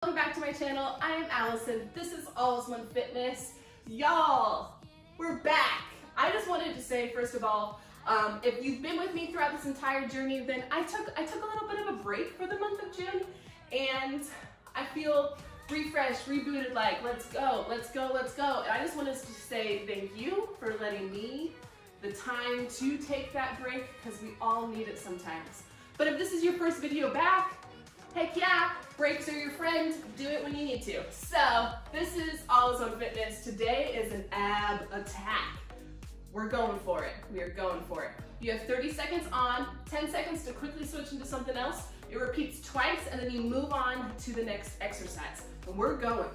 Welcome back to my channel. I am Allison. This is All.is.one.Fitness. Y'all, we're back. I just wanted to say, first of all, if you've been with me throughout this entire journey, then I took a little bit of a break for the month of June, and I feel refreshed, rebooted, like let's go. And I just wanted to say thank you for letting me the time to take that break, because we all need it sometimes. But if this is your first video back, heck yeah, breaks are your friend. Do it when you need to. So this is All.is.one.Fitness. Today is an ab attack. We're going for it. We are going for it. You have 30 seconds on, 10 seconds to quickly switch into something else. It repeats twice, and then you move on to the next exercise. And we're going.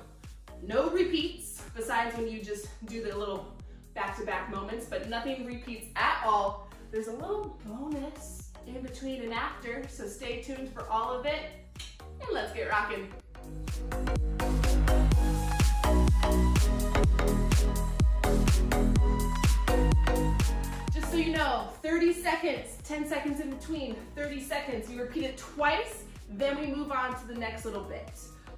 No repeats, besides when you just do the little back-to-back moments, but nothing repeats at all. There's a little bonus in between and after, so stay tuned for all of it, and let's get rocking. Just so you know, 30 seconds, 10 seconds in between, 30 seconds. You repeat it twice, then we move on to the next little bit.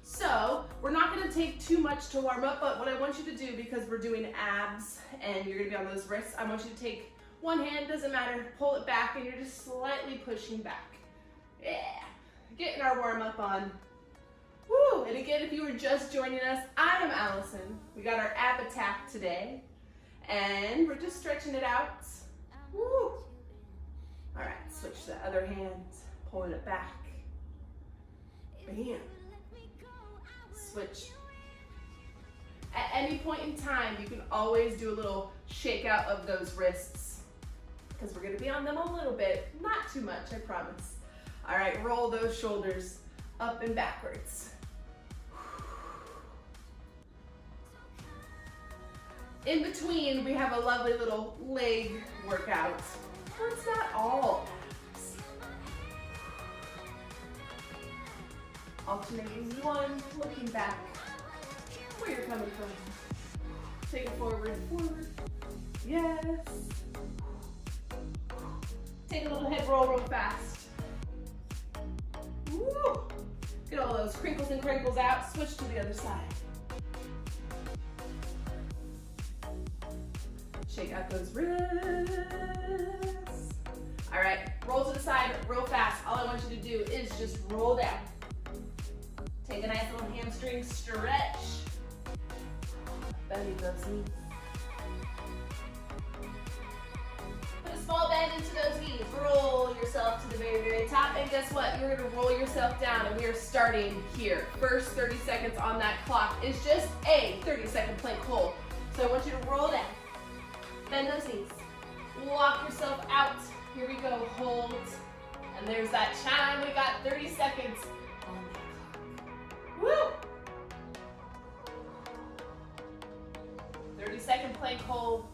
So we're not gonna take too much to warm up, but what I want you to do, because we're doing abs and you're gonna be on those wrists, I want you to take one hand, doesn't matter, pull it back, and you're just slightly pushing back. Yeah, getting our warm up on. Woo! And again, if you were just joining us, I am Allison. We got our ab attack today, and we're just stretching it out. Woo! All right, switch to the other hand, pulling it back. Bam. Switch. At any point in time, you can always do a little shake out of those wrists, because we're gonna be on them a little bit, not too much, I promise. All right, roll those shoulders up and backwards. In between, we have a lovely little leg workout. Well, it's not all abs. Alternating one, looking back, where you're coming from. Take it forward. Yes. Take a little head roll real fast. Woo. Get all those crinkles and crinkles out. Switch to the other side. Shake out those wrists. All right, roll to the side real fast. All I want you to do is just roll down. Take a nice little hamstring stretch. Bend those knees. Put a small bend into those knees. Roll yourself to the very, very top. And guess what? You're gonna roll yourself down, and we are starting here. First 30 seconds on that clock is just a 30-second plank hold. So I want you to roll down. Bend those knees. Walk yourself out. Here we go, hold. And there's that chime. We got 30 seconds on that clock. Woo! 30-second plank hold.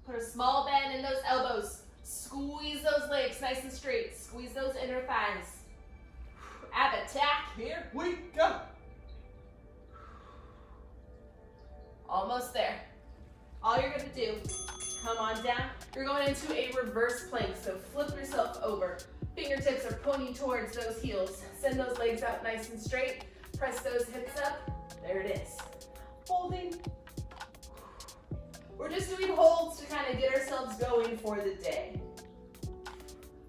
Put a small bend in those elbows. Squeeze those legs nice and straight. Squeeze those inner thighs. Ab attack, here we go. Almost there. All you're gonna do, come on down. You're going into a reverse plank, so flip yourself over. Fingertips are pointing towards those heels. Send those legs out nice and straight. Press those hips up. There it is. Holding. We're just doing holds to kind of get ourselves going for the day.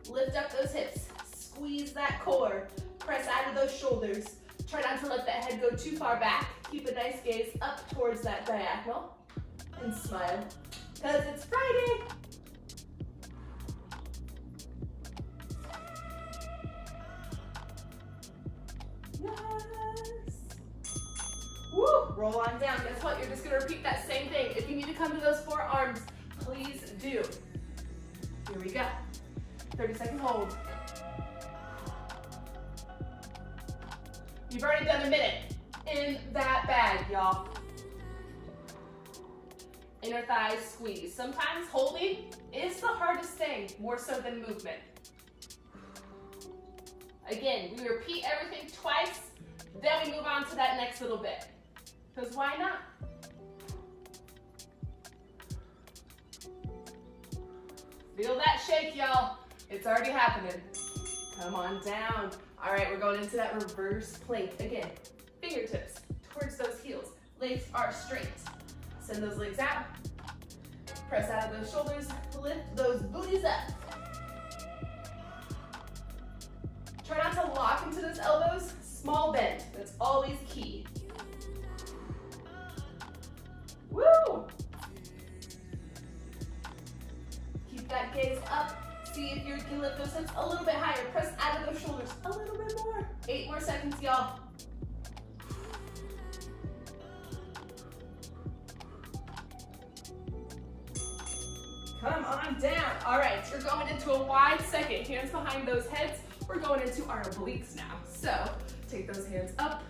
Lift up those hips. Squeeze that core. Press out of those shoulders. Try not to let that head go too far back. Keep a nice gaze up towards that diagonal. And smile, because it's Friday. Yes. Woo, roll on down. Guess what? You're just gonna repeat that same thing. If you need to come to those forearms, please do. Here we go. 30-second hold. You've already done a minute in that bag, y'all. Inner thighs squeeze. Sometimes holding is the hardest thing, more so than movement. Again, we repeat everything twice, then we move on to that next little bit. Because why not? Feel that shake, y'all. It's already happening. Come on down. All right, we're going into that reverse plank. Again, fingertips towards those heels. Legs are straight. Send those legs out. Press out of those shoulders. Lift those booties up. Try not to lock into those elbows. Small bend. That's always key. Woo! Keep that gaze up. See if you can lift those hips a little bit higher. Press out of those shoulders a little bit more. 8 more seconds, y'all. Come on down. All right, you're going into a wide second. Hands behind those heads. We're going into our obliques now. So take those hands up,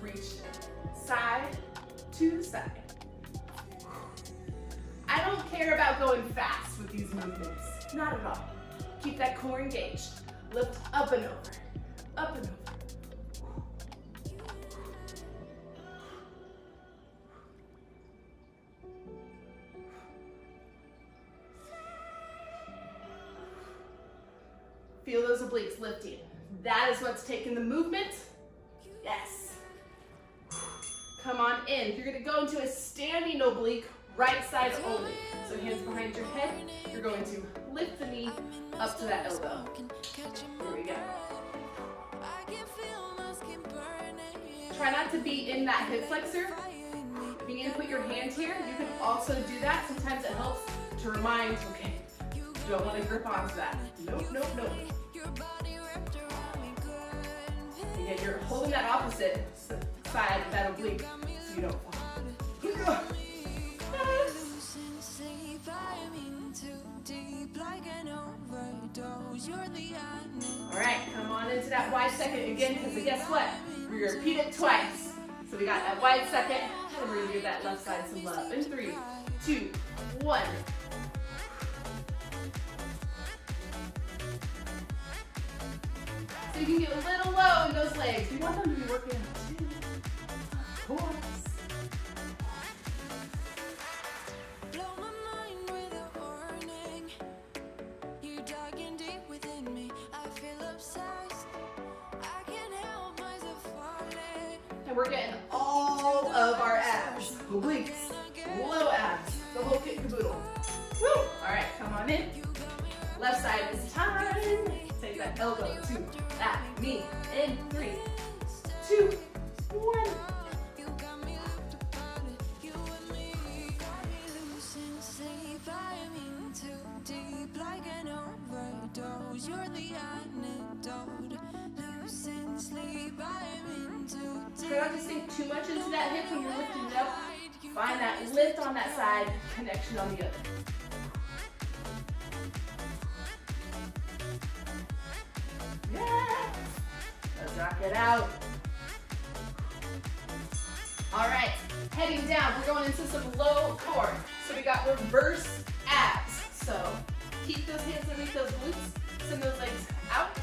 reach side to side. I don't care about going fast with these movements. Not at all. Keep that core engaged. Lift up and over, up and over. Feel those obliques lifting. That is what's taking the movement. Yes. Come on in. You're gonna go into a standing oblique, right side only. So hands behind your head. You're going to lift the knee up to that elbow. Here we go. Try not to be in that hip flexor. If you need to put your hand here, you can also do that. Sometimes it helps to remind, okay, don't want to grip onto that. Nope, nope, nope. Again, you're holding that opposite side of that oblique so you don't fall. All right, come on into that wide second again, because guess what? We're gonna repeat it twice. So we got that wide second, and we're gonna give that left side some love. In 3, 2, 1. So you can get a little low in those legs. You want them to be working out too. Of course. And we're getting all of our abs, obliques, low abs, the whole kit and caboodle. Woo! All right, come on in. Left side is time. Take that elbow to that knee. In 3, 2, 1. Try not to sink too much into that hip when you're lifting it up. Find that lift on that side, connection on the other. Yeah! Let's rock it out. All right, heading down, we're going into some low core. So we got reverse abs. So keep those hands underneath those glutes, send those legs out,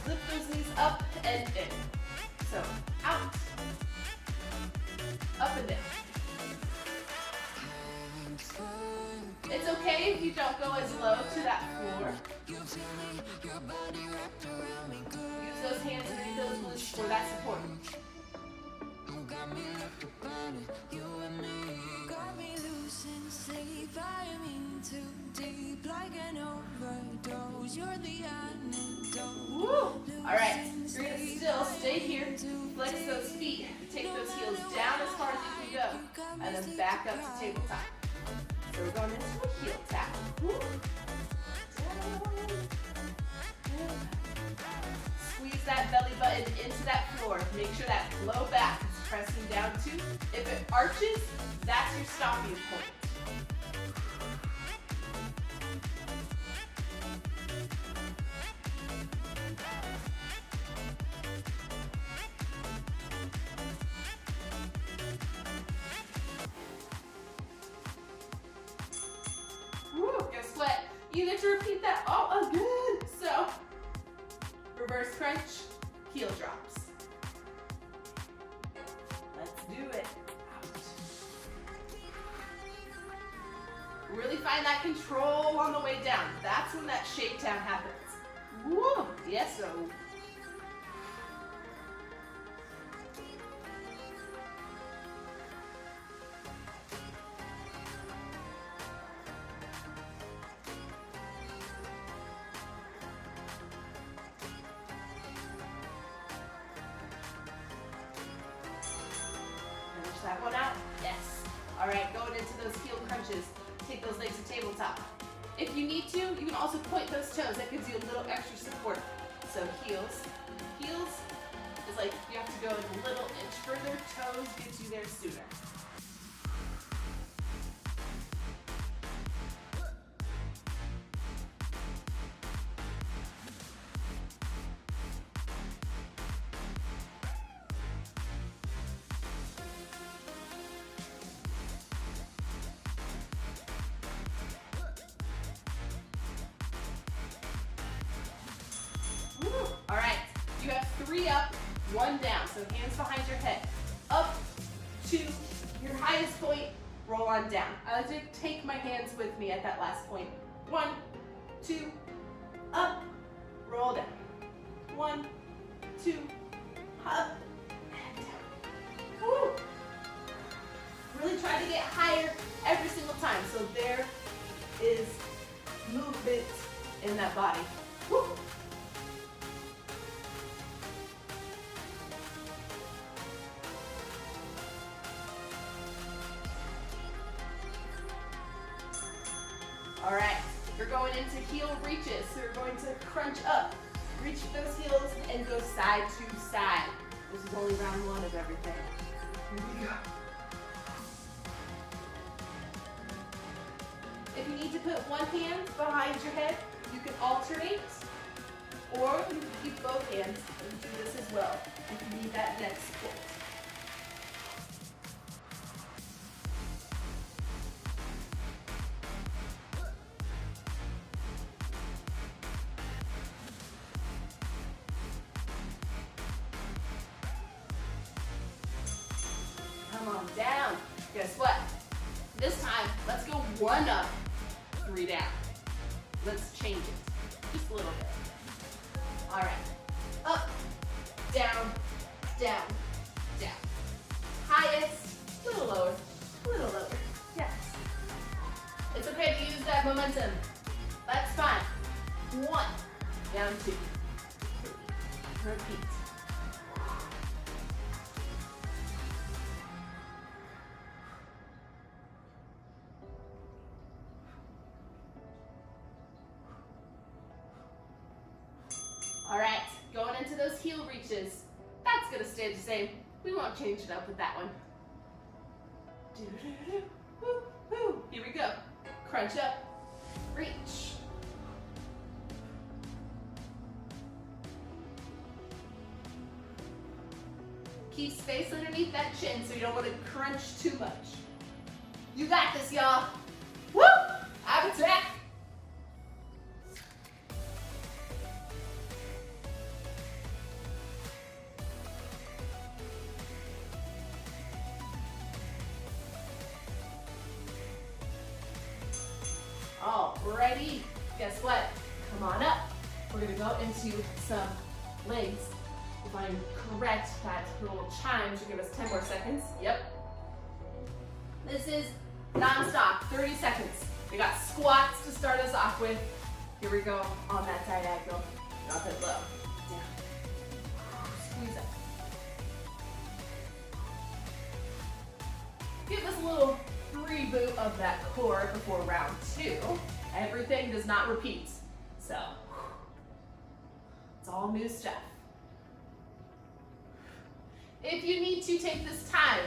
lift those knees up and in. So out, up and down. It's okay if you don't go as low to that floor. Use those hands underneath those glutes for that support. Woo! All right, you're gonna still stay here. Flex those feet. Take those heels down as far as you can go, and then back up to tabletop. So we're going into a heel tap. Woo. Squeeze that belly button into that floor. Make sure that low back is pressing down too. If it arches, that's your stopping point. Guess what? You get to repeat that all again. So, reverse crunch, heel drops. Let's do it. Out. Really find that control on the way down. That's when that shakedown happens. Woo! Yes, sir. Finish that one out. Yes. All right, going into those heel crunches. Take those legs to tabletop. If you need to, you can also point those toes. That gives you a little extra support. So heels. Heels is like you have to go a little inch further. Toes gets you there sooner. All right, you have 3 up, 1 down. So hands behind your head. Up to your highest point, roll on down. I like to take my hands with me at that last point. 1, 2, up, roll down. 1, 2, up, and down. Woo! Really try to get higher every single time. So there is movement in that body. Woo! All right, you're going into heel reaches. So you're going to crunch up, reach those heels, and go side to side. This is only round 1 of everything. Here we go. If you need to put one hand behind your head, you can alternate, or you can keep both hands and do this as well if you need that next support. Come on down. Guess what? This time, let's go 1 up, 3 down. Let's change it just a little bit. All right, up, down, down, down. Highest, a little lower, yes. It's okay to use that momentum. That's fine. 1, down 2, 3, repeat. All right, going into those heel reaches. That's gonna stay the same. We won't change it up with that one. Do-do-do-do. Woo, woo. Here we go. Crunch up, reach. Keep space underneath that chin so you don't want to crunch too much. You got this, y'all. Woo! Ab attack. Alrighty, guess what? Come on up. We're gonna go into some legs. If I'm correct, that little chime should give us 10 more seconds. Yep. This is non-stop, 30 seconds. We got squats to start us off with. Here we go on that diagonal. Drop it low. Down. Squeeze up. Give us a little reboot of that core before round 2. Everything does not repeat. So, it's all new stuff. If you need to take this time,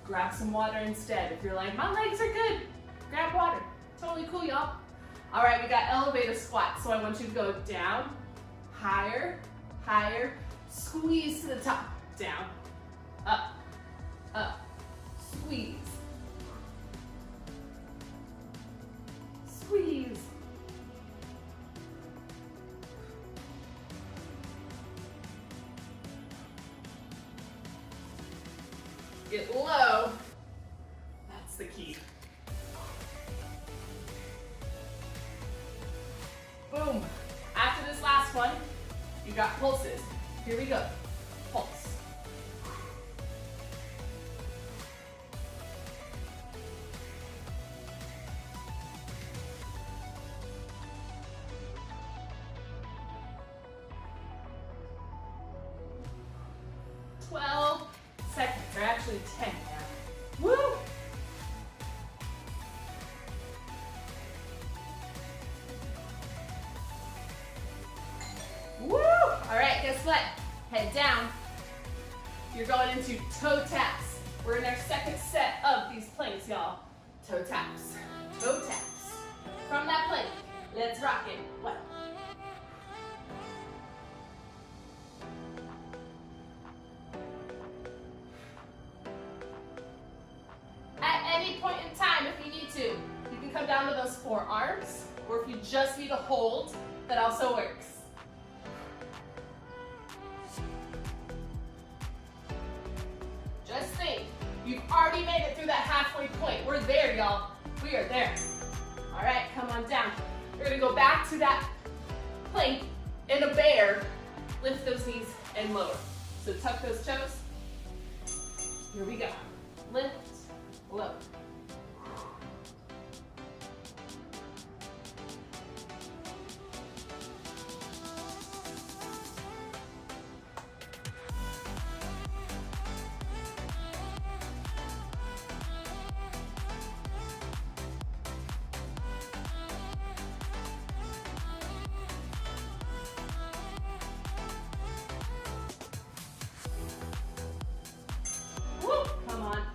grab some water instead. If you're like, my legs are good, grab water. Totally cool, y'all. All right, we got elevator squats. So I want you to go down, higher, higher, squeeze to the top, down, up, up, squeeze, squeeze. Get low. That's the key. Boom. After this last one, You got pulses. Here we go. Pulse. Seconds, or actually 10 now. Woo! Woo! All right, guess what? Head down. You're going into toe taps. We're in our second set of these planks, y'all. Toe taps. Toe taps. From that plank, let's rock it. 1. Point in time if you need to. You can come down to those forearms, or if you just need a hold, that also works. Just think, you've already made it through that halfway point. We're there, y'all. We are there. All right, come on down. We're gonna go back to that plank in a bear. Lift those knees and lower. So tuck those toes. Here we go. Lift, lower.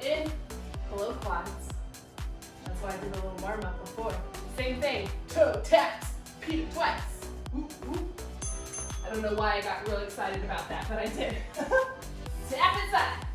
In, below quads. That's why I did a little warm up before. Same thing, toe taps, repeat it twice. Whoop, whoop. I don't know why I got really excited about that, but I did. Tap inside.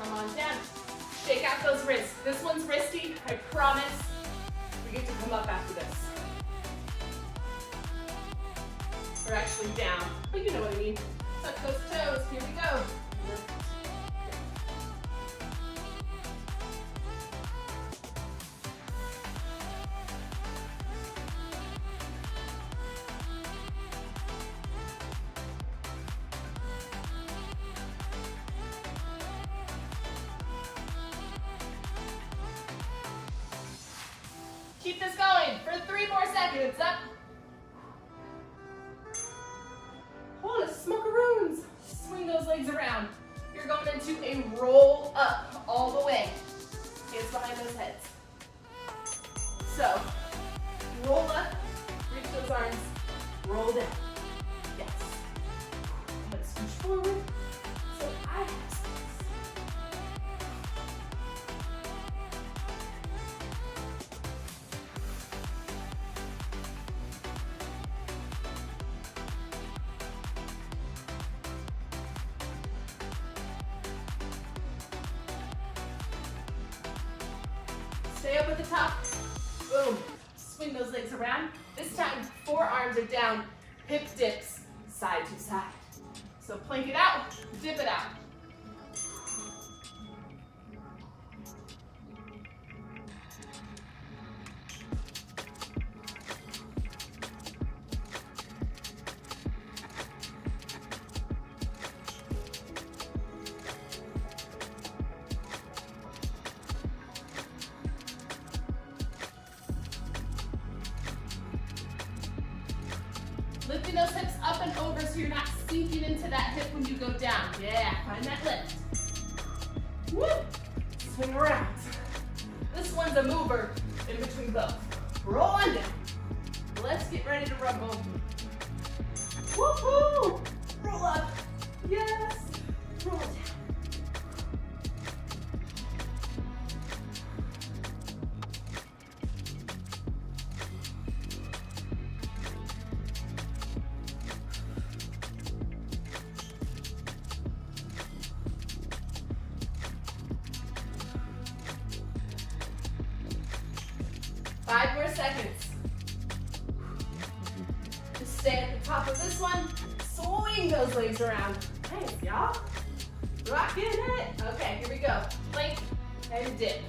Come on down. Shake out those wrists. This one's wristy, I promise. We get to come up after this. We're actually down, but you know what I mean. Tuck those toes. Here we go. Lift. Keep this going for 3 more seconds. Up. Oh, smokeroons. Swing those legs around. You're going into a roll up all the way. Hands behind those heads. So, roll up, reach those arms, roll down. Yes. I'm going to scooch forward so I have space. Stay up at the top. Boom. Swing those legs around. This time, forearms are down. Hip dips side to side. So plank it out, dip it out. Lifting those hips up and over so you're not sinking into that hip when you go down. Yeah, find that lift. Woo! Swing around. This one's a mover in between both. Roll on down. Let's get ready to rumble. Woo-hoo! Roll up. Yes. Roll down. 5 more seconds. Just stay at the top of this one. Swing those legs around. Nice, y'all. Rocking it. Okay, here we go. Plank and dip.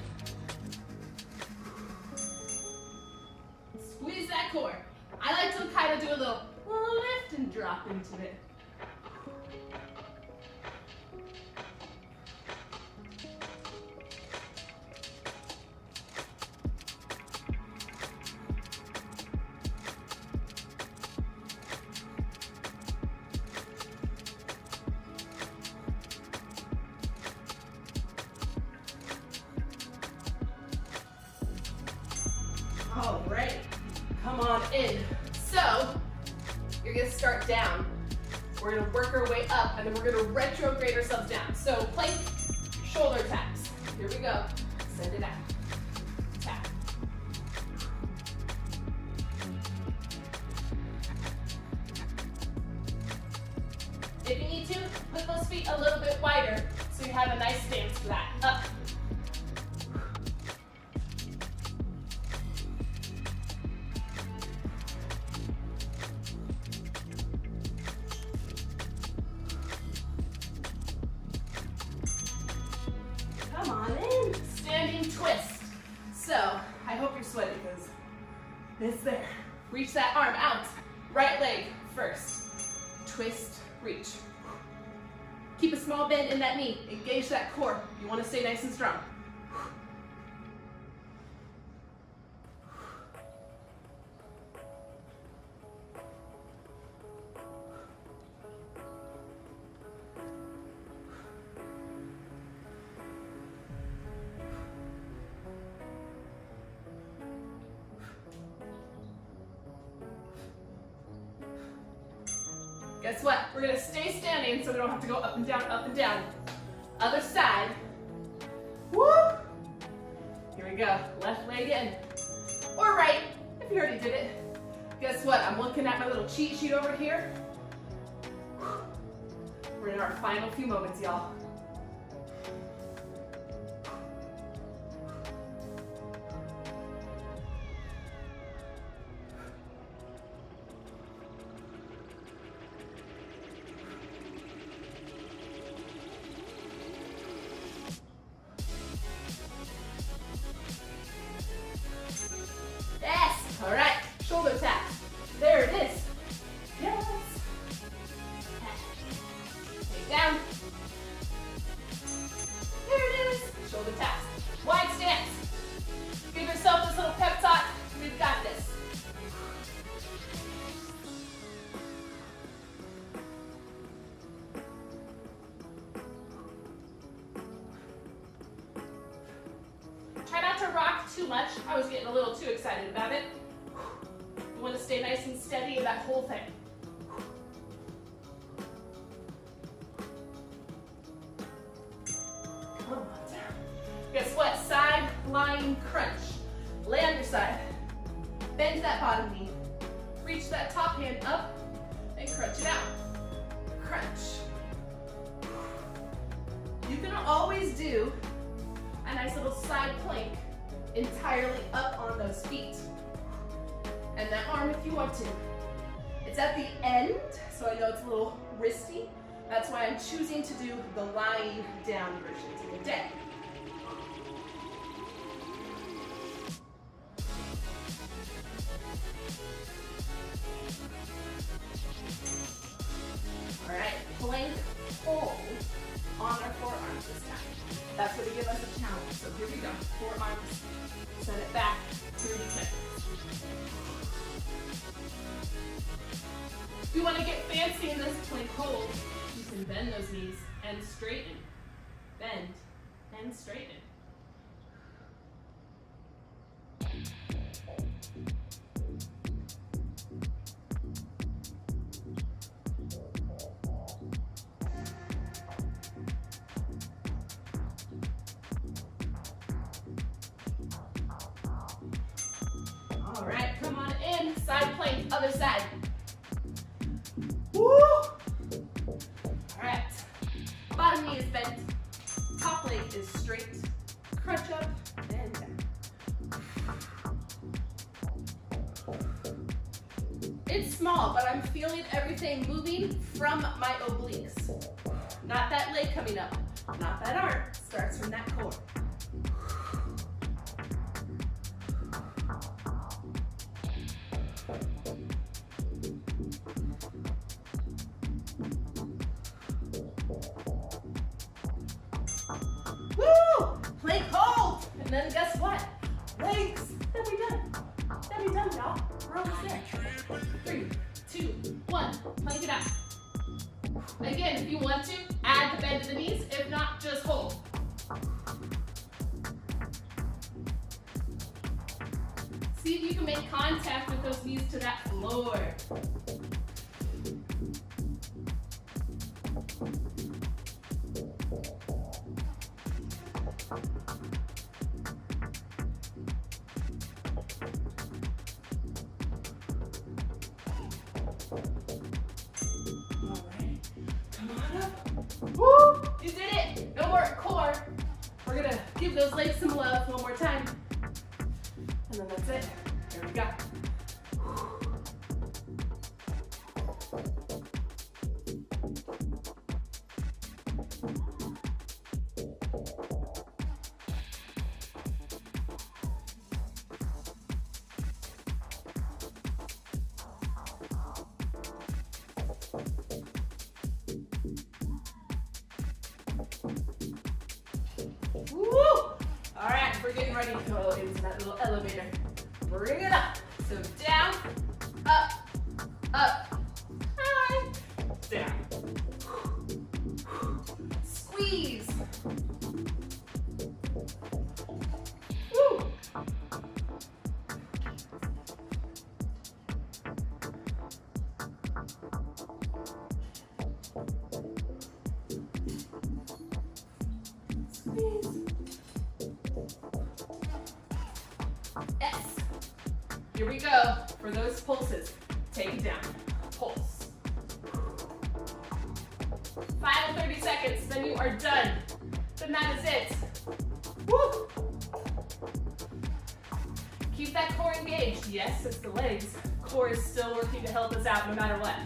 Squeeze that core. I like to kind of do a little lift and drop into it. All right, come on in. So, you're gonna start down. We're gonna work our way up, and then we're gonna retrograde ourselves down. So, plank, shoulder taps. Here we go. Send it out. Tap. If you need to, put those feet a little bit wider so you have a nice stance for that. Up. Come on in, standing twist. So, I hope you're sweating because it's there. Reach that arm out. Right leg first. Twist, reach. Keep a small bend in that knee. Engage that core. You want to stay nice and strong. Guess what? We're gonna stay standing so we don't have to go up and down, up and down. Other side. Woo! Here we go. Left leg in. Or right, if you already did it. Guess what? I'm looking at my little cheat sheet over here. We're in our final few moments, y'all. All right, shoulder tap. There it is. Yes. Take down. There it is. Shoulder taps. Wide stance. Give yourself this little pep talk. We've got this. Try not to rock too much. I was getting a little too excited about it. You want to stay nice and steady in that whole thing. Come on down. Guess what? Side lying crunch. Lay on your side. Bend that bottom knee. Reach that top hand up and crunch it out. Crunch. You can always do a nice little side plank entirely up on those feet. And that arm if you want to. It's at the end, so I know it's a little wristy. That's why I'm choosing to do the lying down version today. All right, plank hold on our forearms this time. That's going to give us a challenge. So here we go. Forearms. Send it back. 30 seconds. If you want to get fancy in this plank hold, you can bend those knees and straighten. Bend and straighten. All right, come on in. Side plank, other side. Woo! All right. Bottom knee is bent. Top leg is straight. Crunch up and down. small, but I'm feeling everything moving from my obliques. Not that leg coming up, not that arm. Starts from that core. Woo! Plank hold! And then guess what? Legs. Then we done. Then we done, y'all. We're almost there. 3, 2, 1. Plank it out. Again, if you want to, add the bend to the knees. If not, just hold. See if you can make contact with those knees to that floor. Woo! You did it! No more core. We're gonna give those legs some love one more time. And then that's it. There we go. Woo! All right, we're getting ready to go into that little elevator. Bring it up. So down, up, up, high, down. Squeeze. Woo! Yes. Here we go for those pulses. Take it down. Pulse. Final 30 seconds, then you are done. Then that is it. Woo! Keep that core engaged. Yes, it's the legs. Core is still working to help us out no matter what.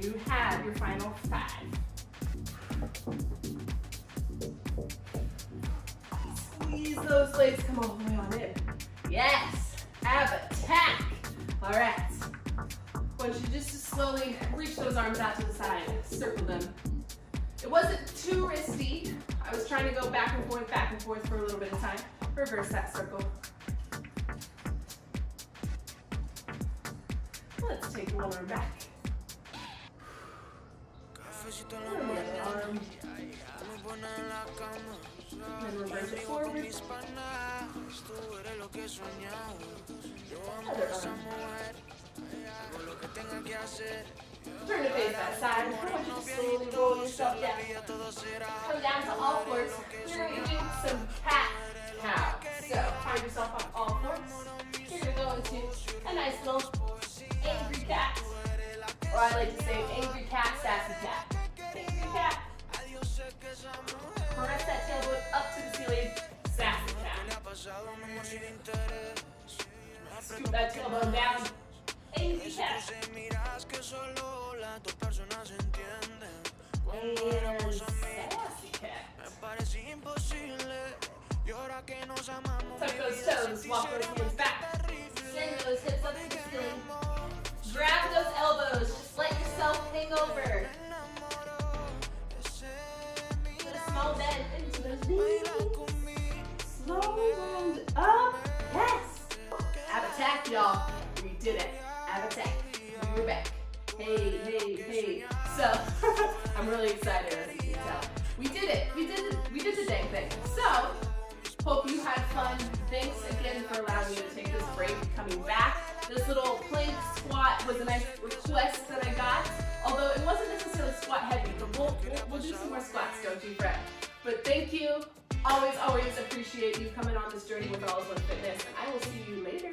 You have your final 5. Squeeze those legs, come all the way on in. Yes, ab attack. All right. I want you just to slowly reach those arms out to the side, circle them. It wasn't too risky. I was trying to go back and forth for a little bit of time. Reverse that circle. Let's take one arm back. Arm. And reverse it forward. Other arm. Turn to face that side. I want you to slowly roll yourself down. Come down to all fours. You're going to do some cat cow. So find yourself on all fours. You're going to go into a nice little angry cat. Or I like to say angry cat, sassy cat. Angry cat. Press that tailbone up to the ceiling. Sassy cat. Scoop that tailbone down. Angry cat. And sassy cat. Tuck those toes. Walk those hands back. Send those hips up to the ceiling. Grab those elbows. Just let yourself hang over. Put a small bend into those knees. Slowly round up. Yes. Ab attack, y'all. We did it. Ab attack. We're back. Hey, hey, hey. So, I'm really excited as you can tell. We did it. We did the dang thing. So, hope you had fun. Thanks again for allowing me to take this break coming back. This little plank squat was a nice request that I got, although it wasn't necessarily squat heavy, but we'll do some more squats, don't you fret. But thank you. Always appreciate you coming on this journey with All.is.one.Fitness, and I will see you later.